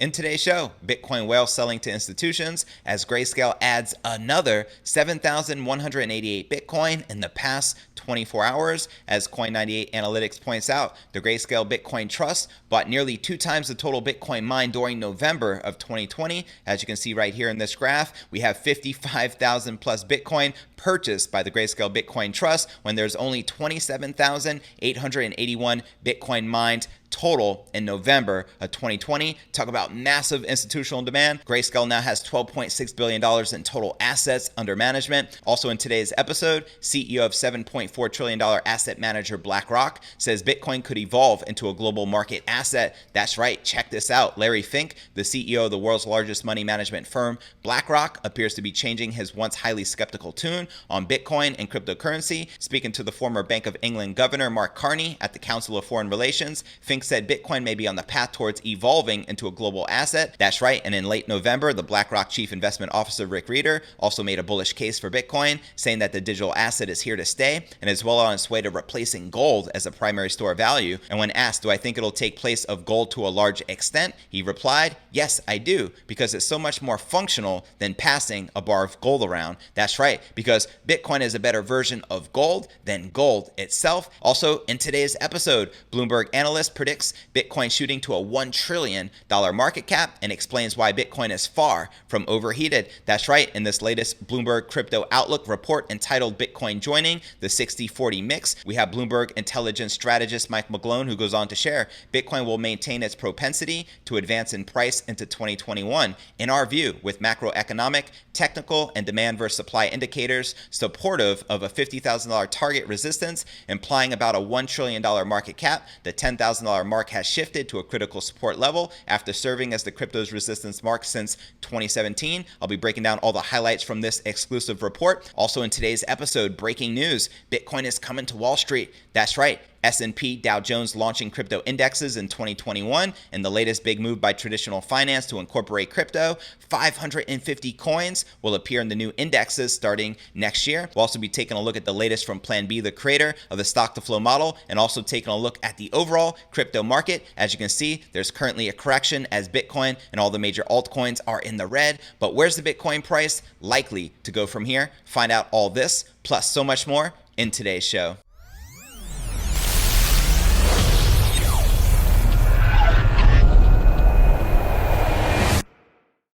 In today's show, Bitcoin whale selling to institutions as Grayscale adds another 7,188 Bitcoin in the past 24 hours. As Coin98 Analytics points out, the Grayscale Bitcoin Trust bought nearly 2 times the total Bitcoin mined during November of 2020. As you can see right here in this graph, we have 55,000 plus Bitcoin purchased by the Grayscale Bitcoin Trust when there's only 27,881 Bitcoin mined total in November of 2020. Talk about massive institutional demand. Grayscale now has $12.6 billion in total assets under management. Also in today's episode, CEO of $7.4 trillion asset manager BlackRock says Bitcoin could evolve into a global market asset. That's right, check this out. Larry Fink, the CEO of the world's largest money management firm, BlackRock, appears to be changing his once highly skeptical tune on Bitcoin and cryptocurrency. Speaking to the former Bank of England governor Mark Carney at the Council of Foreign Relations, Fink said Bitcoin may be on the path towards evolving into a global asset. That's right, and in late November, the BlackRock Chief Investment Officer Rick Rieder also made a bullish case for Bitcoin, saying that the digital asset is here to stay and is well on its way to replacing gold as a primary store of value. And when asked, do I think it'll take place of gold to a large extent, he replied, yes, I do, because it's so much more functional than passing a bar of gold around. That's right, because Bitcoin is a better version of gold than gold itself. Also, in today's episode, Bloomberg Analyst predicts Bitcoin shooting to a $1 trillion market cap and explains why Bitcoin is far from overheated. That's right, in this latest Bloomberg Crypto Outlook report entitled Bitcoin Joining the 60-40 Mix, we have Bloomberg Intelligence strategist Mike McGlone, who goes on to share Bitcoin will maintain its propensity to advance in price into 2021. In our view, with macroeconomic, technical, and demand versus supply indicators supportive of a $50,000 target resistance, implying about a $1 trillion market cap, the $10,000 mark has shifted to a critical support level after serving as the crypto's resistance mark since 2017. I'll be breaking down all the highlights from this exclusive report. Also in today's episode, breaking news, Bitcoin is coming to Wall Street. That's right. S&P Dow Jones launching crypto indexes in 2021, and the latest big move by traditional finance to incorporate crypto. 550 coins will appear in the new indexes starting next year. We'll also be taking a look at the latest from Plan B, the creator of the stock to flow model, and also taking a look at the overall crypto market. As you can see, there's currently a correction as Bitcoin and all the major altcoins are in the red. But where's the Bitcoin price likely to go from here? Find out all this, plus so much more in today's show.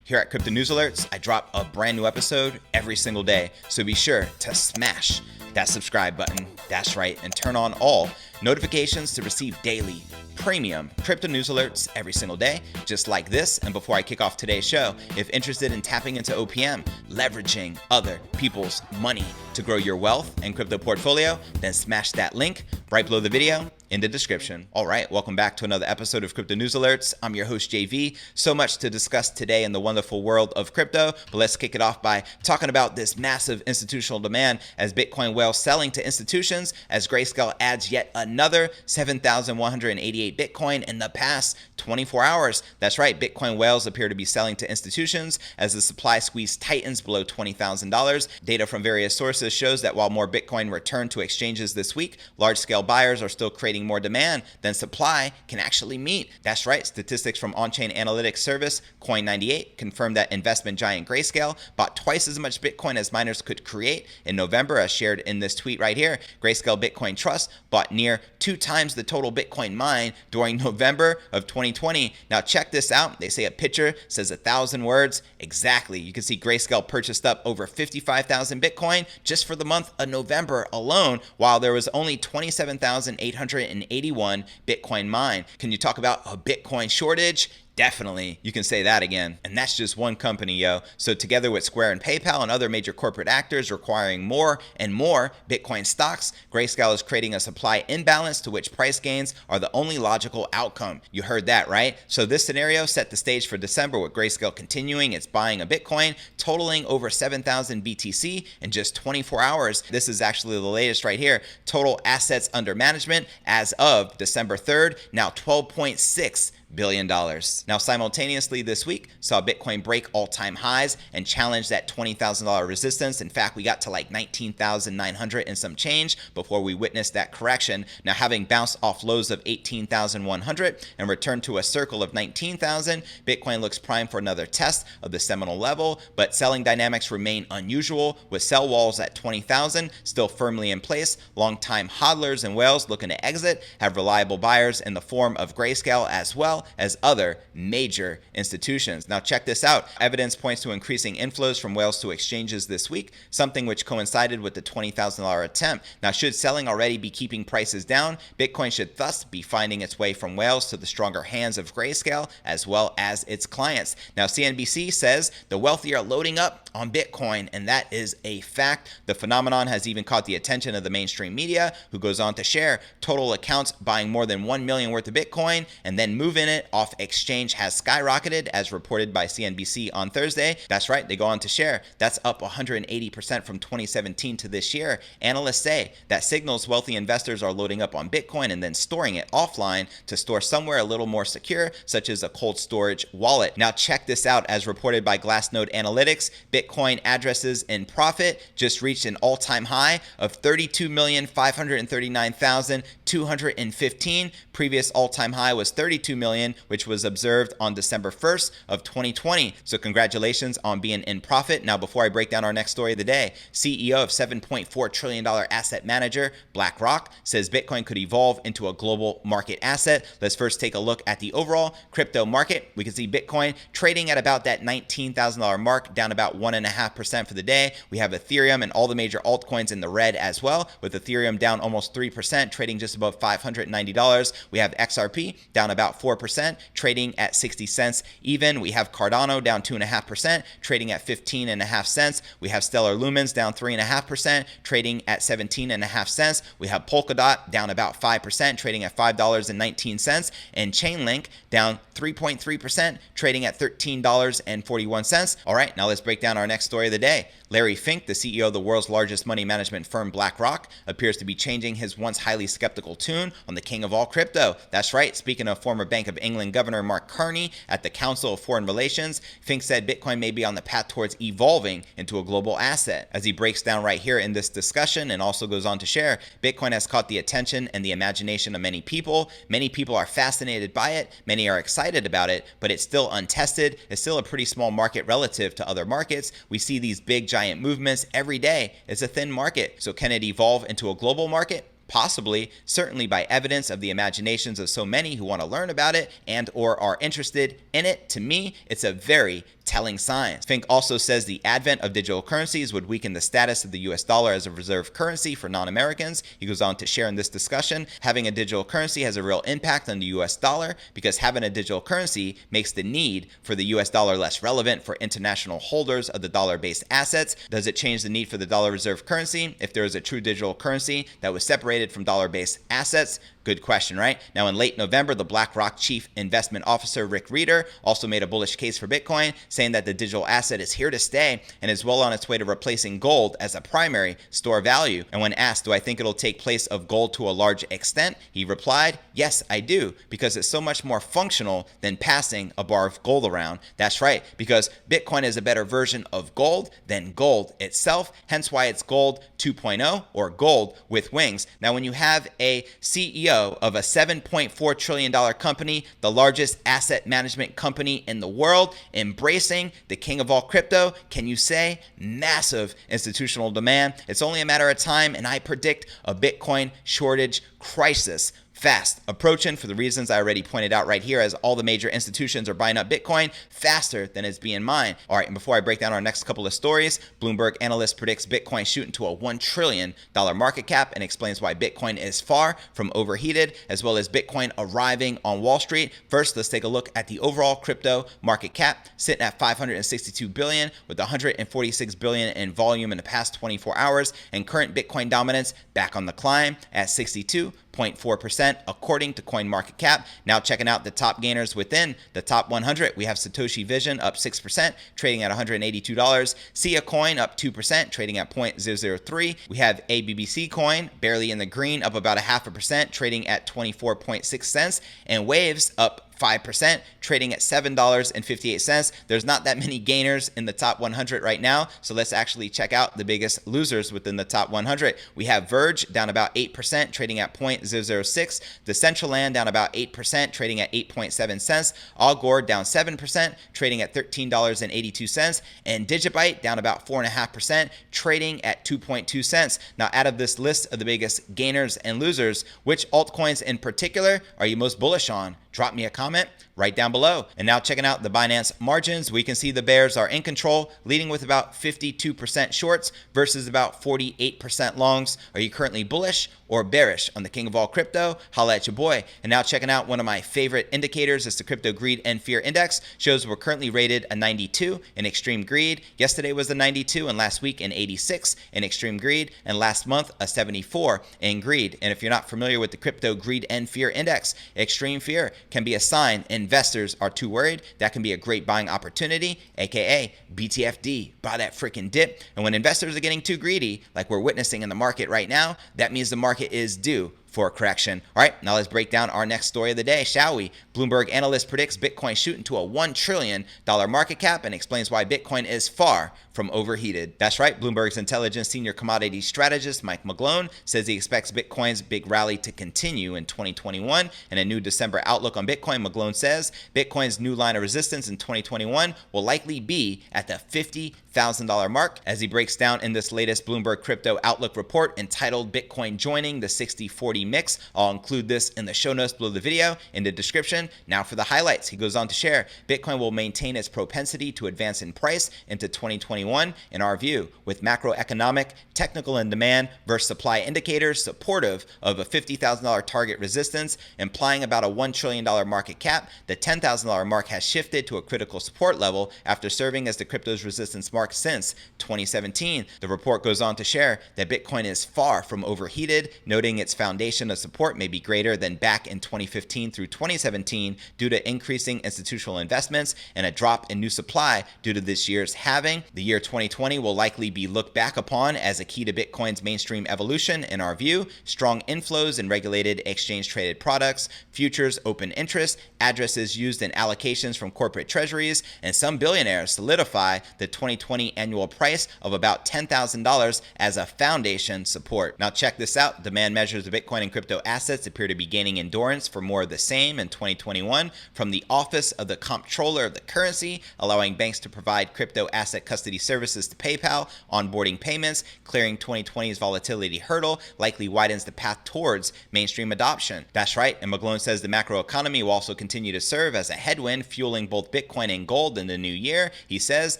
Here at Crypto News Alerts, I drop a brand new episode every single day, so be sure to smash that subscribe button, that's right, and turn on all notifications to receive daily premium crypto news alerts every single day, just like this. And before I kick off today's show, if interested in tapping into OPM, leveraging other people's money to grow your wealth and crypto portfolio, then smash that link right below the video in the description. All right, welcome back to another episode of Crypto News Alerts. I'm your host, JV. So much to discuss today in the wonderful world of crypto, but let's kick it off by talking about this massive institutional demand as Bitcoin whale selling to institutions as Grayscale adds yet another 7,188 Bitcoin in the past 24 hours. That's right, Bitcoin whales appear to be selling to institutions as the supply squeeze tightens below $20,000. Data from various sources shows that while more Bitcoin returned to exchanges this week, large-scale buyers are still creating more demand than supply can actually meet. That's right, statistics from on-chain analytics service Coin98 confirmed that investment giant Grayscale bought twice as much Bitcoin as miners could create in November, as shared in this tweet right here. Grayscale Bitcoin Trust bought near 2 times the total Bitcoin mined during November of 2020. Now check this out. They say a picture says 1,000 words. Exactly. You can see Grayscale purchased up over 55,000 Bitcoin just for the month of November alone, while there was only 27,881 Bitcoin mined. Can you talk about a Bitcoin shortage? Definitely, you can say that again. And that's just one company, yo. So together with Square and PayPal and other major corporate actors requiring more and more Bitcoin stocks, Grayscale is creating a supply imbalance to which price gains are the only logical outcome. You heard that, right? So this scenario set the stage for December with Grayscale continuing its buying of Bitcoin, totaling over 7,000 BTC in just 24 hours. This is actually the latest right here. Total assets under management as of December 3rd, now $12.6 billion. Now, simultaneously this week, saw Bitcoin break all-time highs and challenge that $20,000 resistance. In fact, we got to like 19,900 and some change before we witnessed that correction. Now, having bounced off lows of 18,100 and returned to a circle of 19,000, Bitcoin looks primed for another test of the seminal level, but selling dynamics remain unusual, with sell walls at 20,000 still firmly in place. Long-time hodlers and whales looking to exit have reliable buyers in the form of Grayscale as well as other major institutions. Now check this out. Evidence points to increasing inflows from whales to exchanges this week, something which coincided with the $20,000 attempt. Now, should selling already be keeping prices down, Bitcoin should thus be finding its way from whales to the stronger hands of Grayscale as well as its clients. Now, CNBC says the wealthy are loading up on Bitcoin, and that is a fact. The phenomenon has even caught the attention of the mainstream media, who goes on to share total accounts buying more than 1 million worth of Bitcoin and then moving it off exchange has skyrocketed, as reported by CNBC on Thursday. That's right, they go on to share that's up 180% from 2017 to this year. Analysts say that signals wealthy investors are loading up on Bitcoin and then storing it offline to store somewhere a little more secure, such as a cold storage wallet. Now check this out. As reported by Glassnode Analytics, Bitcoin addresses in profit just reached an all-time high of 32,539,215. Previous all-time high was 32 million, which was observed on December 1st of 2020. So congratulations on being in profit. Now, before I break down our next story of the day, CEO of $7.4 trillion asset manager BlackRock says Bitcoin could evolve into a global market asset. Let's first take a look at the overall crypto market. We can see Bitcoin trading at about that $19,000 mark, down about 1.5% for the day. We have Ethereum and all the major altcoins in the red as well, with Ethereum down almost 3%, trading just above $590. We have XRP down about 4%, trading at 60 cents even. We have Cardano down 2.5%, trading at 15.5 cents. We have Stellar Lumens down 3.5%, trading at 17.5 cents. We have Polkadot down about 5%, trading at $5.19, and Chainlink down 3.3%, trading at $13.41. All right, now let's break down our next story of the day. Larry Fink, the CEO of the world's largest money management firm BlackRock, appears to be changing his once highly skeptical tune on the king of all crypto. That's right, speaking of former Bank of England Governor Mark Carney at the Council of Foreign Relations, Fink said Bitcoin may be on the path towards evolving into a global asset. As he breaks down right here in this discussion and also goes on to share, Bitcoin has caught the attention and the imagination of many people. Many people are fascinated by it, many are excited about it, but it's still untested. It's still a pretty small market relative to other markets. We see these big giant movements every day. It's a thin market. So can it evolve into a global market? Possibly, certainly by evidence of the imaginations of so many who want to learn about it and or are interested in it. To me, it's a very telling sign. Fink also says the advent of digital currencies would weaken the status of the US dollar as a reserve currency for non-Americans. He goes on to share in this discussion, having a digital currency has a real impact on the US dollar because having a digital currency makes the need for the US dollar less relevant for international holders of the dollar-based assets. Does it change the need for the dollar reserve currency if there is a true digital currency that was separated from dollar-based assets? Good question, right? Now, in late November, the BlackRock Chief Investment Officer, Rick Rieder, also made a bullish case for Bitcoin, saying that the digital asset is here to stay and is well on its way to replacing gold as a primary store value. And when asked, do I think it'll take place of gold to a large extent? He replied, yes, I do, because it's so much more functional than passing a bar of gold around. That's right, because Bitcoin is a better version of gold than gold itself, hence why it's gold 2.0 or gold with wings. Now, when you have a CEO of a $7.4 trillion company, the largest asset management company in the world, embracing the king of all crypto, can you say massive institutional demand? It's only a matter of time, and I predict a Bitcoin shortage crisis fast approaching for the reasons I already pointed out right here, as all the major institutions are buying up Bitcoin faster than it's being mined. All right, and before I break down our next couple of stories, Bloomberg Analyst predicts Bitcoin shooting to a $1 trillion market cap and explains why Bitcoin is far from overheated, as well as Bitcoin arriving on Wall Street. First, let's take a look at the overall crypto market cap, sitting at $562 billion with $146 billion in volume in the past 24 hours, and current Bitcoin dominance back on the climb at 62.4% according to CoinMarketCap. Now checking out the top gainers within the top 100, we have Satoshi Vision up 6%, trading at $182. Sia Coin up 2%, trading at 0.003. We have ABBC Coin barely in the green, up about 0.5%, trading at 24.6 cents. And Waves up 5%, trading at $7.58. There's not that many gainers in the top 100 right now, so let's actually check out the biggest losers within the top 100. We have Verge down about 8%, trading at 0.006. Decentraland down about 8%, trading at 8.7 cents. Algor down 7%, trading at $13.82. And Digibyte down about 4.5%, trading at 2.2 cents. Now, out of this list of the biggest gainers and losers, which altcoins in particular are you most bullish on? Drop me a comment right down below. And now checking out the Binance margins, we can see the bears are in control, leading with about 52% shorts versus about 48% longs. Are you currently bullish or bearish on the king of all crypto? Holla at your boy. And now checking out one of my favorite indicators is the Crypto Greed and Fear Index. Shows we're currently rated a 92 in extreme greed. Yesterday was a 92, and last week an 86 in extreme greed, and last month a 74 in greed. And if you're not familiar with the Crypto Greed and Fear Index, extreme fear can be a sign investors are too worried. That can be a great buying opportunity, aka BTFD, buy that freaking dip. And when investors are getting too greedy, like we're witnessing in the market right now, that means the market is due for a correction. All right, now let's break down our next story of the day, shall we? Bloomberg Analyst predicts Bitcoin shooting to a $1 trillion market cap and explains why Bitcoin is far from overheated. That's right, Bloomberg's Intelligence senior commodity strategist Mike McGlone says he expects Bitcoin's big rally to continue in 2021. In a new December outlook on Bitcoin, McGlone says Bitcoin's new line of resistance in 2021 will likely be at the $50,000 mark. As he breaks down in this latest Bloomberg Crypto Outlook report entitled Bitcoin Joining the 60-40 Mix. I'll include this in the show notes below the video in the description. Now for the highlights. He goes on to share Bitcoin will maintain its propensity to advance in price into 2021 in our view, with macroeconomic, technical and demand versus supply indicators supportive of a $50,000 target resistance, implying about a $1 trillion market cap. The $10,000 mark has shifted to a critical support level after serving as the crypto's resistance mark since 2017. The report goes on to share that Bitcoin is far from overheated, noting its foundation of support may be greater than back in 2015 through 2017 due to increasing institutional investments and a drop in new supply due to this year's halving. The year 2020 will likely be looked back upon as a key to Bitcoin's mainstream evolution in our view. Strong inflows in regulated exchange-traded products, futures open interest, addresses used in allocations from corporate treasuries, and some billionaires solidify the 2020 annual price of about $10,000 as a foundation support. Now check this out. Demand measures of Bitcoin and crypto assets appear to be gaining endurance for more of the same in 2021 from the Office of the Comptroller of the Currency, allowing banks to provide crypto asset custody services to PayPal, onboarding payments, clearing 2020's volatility hurdle, likely widens the path towards mainstream adoption. That's right, and McGlone says the macroeconomy will also continue to serve as a headwind, fueling both Bitcoin and gold in the new year. He says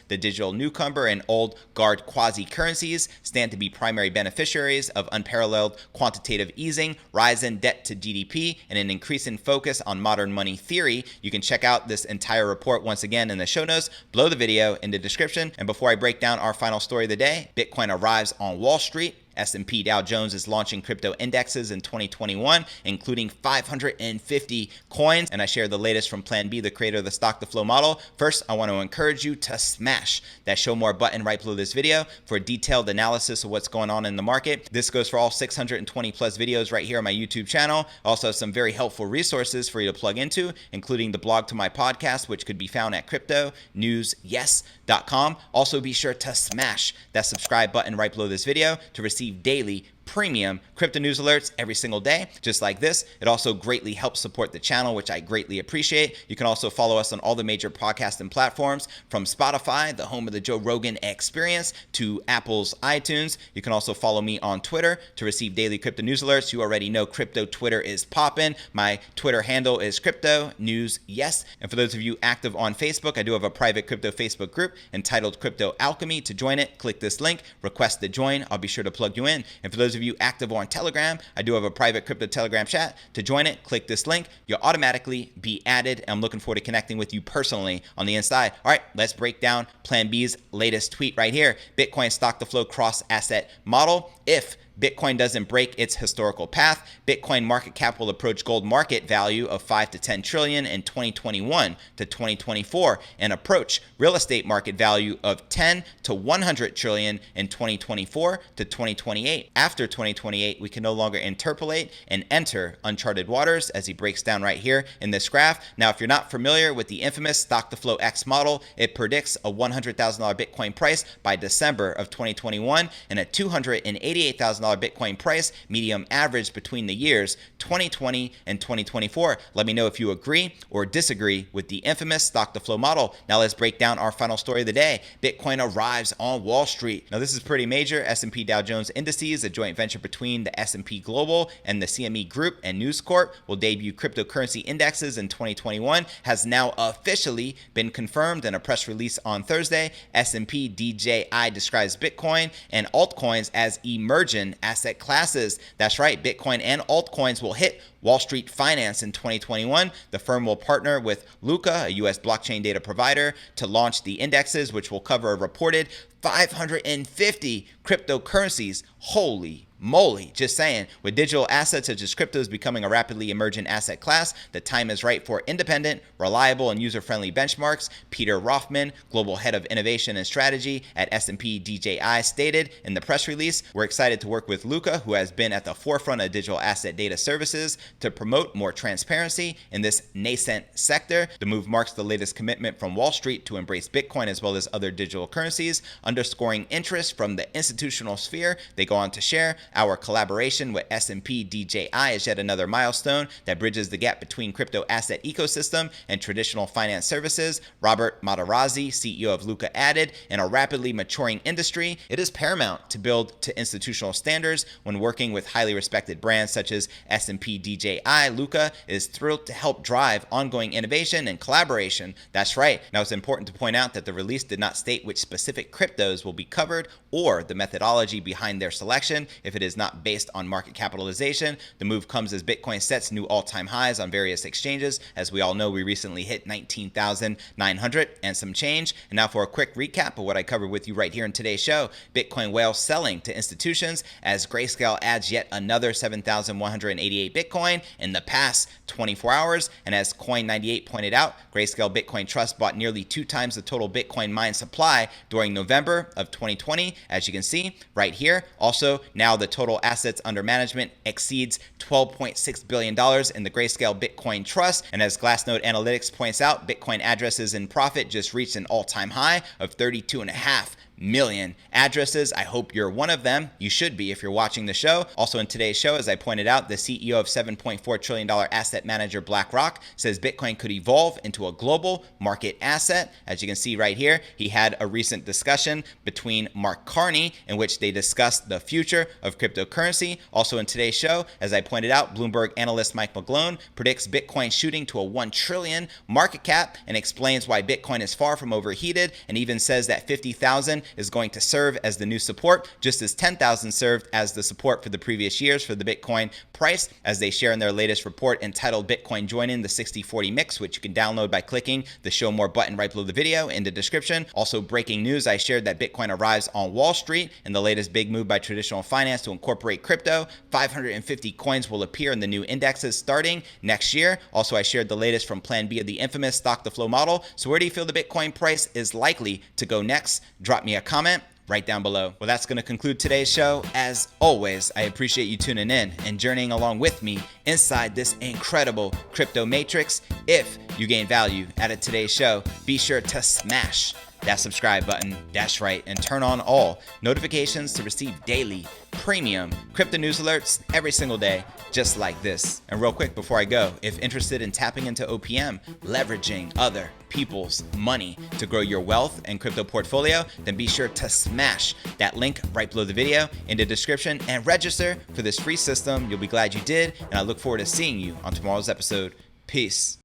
the digital newcomer and old guard quasi-currencies stand to be primary beneficiaries of unparalleled quantitative easing, rise in debt to GDP, and an increasing focus on modern money theory. You can check out this entire report once again in the show notes below the video in the description. And before I break down our final story of the day, Bitcoin arrives on Wall Street. S&P Dow Jones is launching crypto indexes in 2021, including 550 coins. And I share the latest from Plan B, the creator of the Stock to Flow model. First, I want to encourage you to smash that show more button right below this video for a detailed analysis of what's going on in the market. This goes for all 620 plus videos right here on my YouTube channel. I also have some very helpful resources for you to plug into, including the blog to my podcast, which could be found at cryptonewsyes.com. Also, be sure to smash that subscribe button right below this video to receive daily premium crypto news alerts every single day, just like this. It also greatly helps support the channel, which I greatly appreciate. You can also follow us on all the major podcasting platforms, from Spotify, the home of the Joe Rogan Experience, to Apple's iTunes. You can also follow me on Twitter to receive daily crypto news alerts. You already know crypto Twitter is poppin'. My Twitter handle is Crypto News Yes. And for those of you active on Facebook, I do have a private crypto Facebook group entitled Crypto Alchemy. To join it, click this link, request to join. I'll be sure to plug you in. And for those of you active on Telegram, I do have a private crypto Telegram chat. To join it, click this link. You'll automatically be added. I'm looking forward to connecting with you personally on the inside. All right, let's break down Plan B's latest tweet right here. Bitcoin stock to flow cross asset model. If Bitcoin doesn't break its historical path, Bitcoin market cap will approach gold market value of 5 to 10 trillion in 2021 to 2024 and approach real estate market value of 10 to 100 trillion in 2024 to 2028. After 2028, we can no longer interpolate and enter uncharted waters, as he breaks down right here in this graph. Now, if you're not familiar with the infamous stock to flow X model, it predicts a $100,000 Bitcoin price by December of 2021 and a $288,000 Bitcoin price medium average between the years 2020 and 2024. Let me know if you agree or disagree with the infamous stock to flow model. Now let's break down our final story of the day. Bitcoin arrives on Wall Street. Now this is pretty major. S&P Dow Jones Indices, a joint venture between the S&P Global and the CME Group and News Corp, will debut cryptocurrency indexes in 2021, has now officially been confirmed in a press release on Thursday. S&P DJI describes Bitcoin and altcoins as emergent asset classes. That's right, Bitcoin and altcoins will hit Wall Street Finance in 2021. The firm will partner with Luca, a U.S. blockchain data provider, to launch the indexes, which will cover a reported 550 cryptocurrencies. Holy moly, just saying. With digital assets such as cryptos becoming a rapidly emergent asset class, the time is right for independent, reliable, and user-friendly benchmarks. Peter Rothman, global head of innovation and strategy at S&P DJI, stated in the press release, "We're excited to work with Luca, who has been at the forefront of digital asset data services, to promote more transparency in this nascent sector." The move marks the latest commitment from Wall Street to embrace Bitcoin as well as other digital currencies, underscoring interest from the institutional sphere. They go on to share, "Our collaboration with S&P DJI is yet another milestone that bridges the gap between crypto asset ecosystem and traditional finance services." Robert Materazzi, CEO of Luca, added, "In a rapidly maturing industry, it is paramount to build to institutional standards when working with highly respected brands such as S&P DJI. Luca is thrilled to help drive ongoing innovation and collaboration." That's right. Now, it's important to point out that the release did not state which specific cryptos will be covered or the methodology behind their selection. If it is not based on market capitalization, the move comes as Bitcoin sets new all-time highs on various exchanges. As we all know, we recently hit 19,900 and some change. And now for a quick recap of what I covered with you right here in today's show. Bitcoin whale selling to institutions as Grayscale adds yet another 7,188 Bitcoin in the past 24 hours. And as Coin98 pointed out, Grayscale Bitcoin Trust bought nearly 2 times the total Bitcoin mine supply during November of 2020, as you can see right here. Also, now the total assets under management exceeds $12.6 billion in the Grayscale Bitcoin Trust. And as Glassnode Analytics points out, Bitcoin addresses in profit just reached an all-time high of 32.5 million addresses. I hope you're one of them. You should be if you're watching the show. Also in today's show, as I pointed out, the CEO of $7.4 trillion asset manager BlackRock says Bitcoin could evolve into a global market asset. As you can see right here, he had a recent discussion between Mark Carney in which they discussed the future of cryptocurrency. Also in today's show, as I pointed out, Bloomberg analyst Mike McGlone predicts Bitcoin shooting to a 1 trillion market cap and explains why Bitcoin is far from overheated, and even says that 50,000 is going to serve as the new support, just as 10,000 served as the support for the previous years for the Bitcoin price, as they share in their latest report entitled Bitcoin Joining the 60-40 Mix, which you can download by clicking the Show More button right below the video in the description. Also, breaking news, I shared that Bitcoin arrives on Wall Street in the latest big move by traditional finance to incorporate crypto. 550 coins will appear in the new indexes starting next year. Also, I shared the latest from Plan B of the infamous stock to flow model. So where do you feel the Bitcoin price is likely to go next? Drop me a comment right down below. Well, that's going to conclude today's show. As always, I appreciate you tuning in and journeying along with me inside this incredible crypto matrix. If you gain value out of today's show, be sure to smash that subscribe button, that's right, and turn on all notifications to receive daily premium crypto news alerts every single day, just like this. And real quick before I go, if interested in tapping into OPM, leveraging other people's money to grow your wealth and crypto portfolio, then be sure to smash that link right below the video in the description and register for this free system. You'll be glad you did, and I look forward to seeing you on tomorrow's episode. Peace.